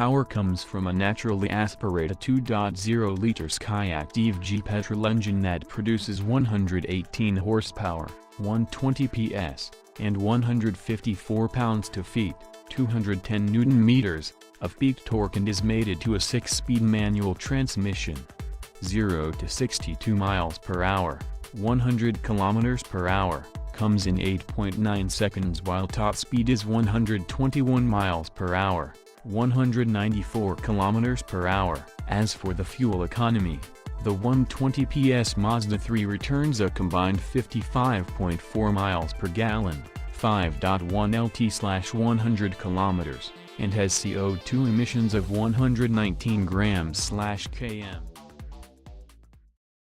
power comes from a naturally aspirated 2.0-liter Skyactiv G petrol engine that produces 118 horsepower, 120 PS, and 154 pounds-to-feet, 210 Newton-meters, of peak torque and is mated to a 6-speed manual transmission. 0 to 62 miles per hour, 100 kilometers per hour, comes in 8.9 seconds while top speed is 121 miles per hour, 194 kilometers per hour. As for the fuel economy, the 120 PS Mazda 3 returns a combined 55.4 miles per gallon, 5.1 lt/100 kilometers, and has CO2 emissions of 119 grams/km.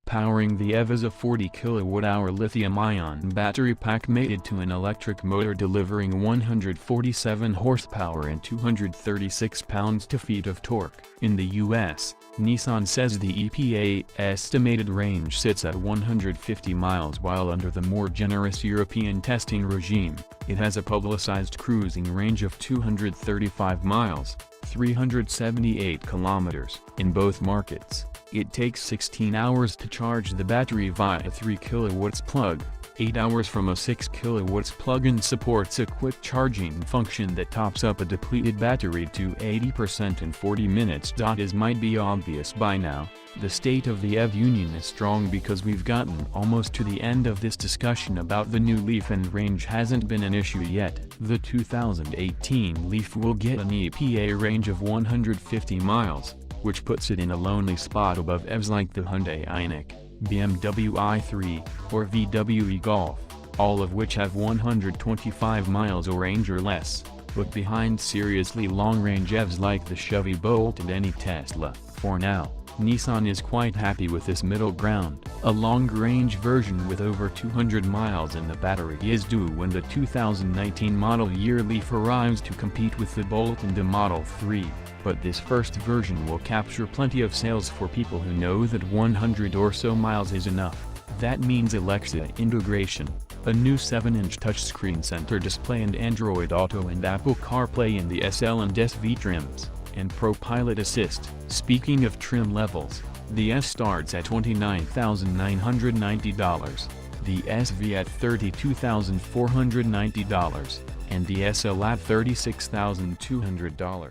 Powering the EV is a 40 kWh lithium-ion battery pack mated to an electric motor delivering 147 horsepower and 236 pounds-to-feet of torque. In the US, Nissan says the EPA estimated range sits at 150 miles while under the more generous European testing regime. It has a publicized cruising range of 235 miles, 378 kilometers. In both markets, it takes 16 hours to charge the battery via a 3 kW plug, 8 hours from a 6 kW plug, and supports a quick charging function that tops up a depleted battery to 80% in 40 minutes. As might be obvious by now, the state of the EV union is strong because we've gotten almost to the end of this discussion about the new Leaf and range hasn't been an issue yet. The 2018 Leaf will get an EPA range of 150 miles, which puts it in a lonely spot above EVs like the Hyundai Ioniq, BMW i3, or VW e-Golf, all of which have 125 miles or range or less, but behind seriously long-range EVs like the Chevy Bolt and any Tesla. For now, Nissan is quite happy with this middle ground. A long-range version with over 200 miles in the battery is due when the 2019 model year Leaf arrives to compete with the Bolt and the Model 3. But this first version will capture plenty of sales for people who know that 100 or so miles is enough. That means Alexa integration, a new 7-inch touchscreen center display and Android Auto and Apple CarPlay in the SL and SV trims, and Pro Pilot Assist. Speaking of trim levels, the S starts at $29,990, the SV at $32,490, and the SL at $36,200.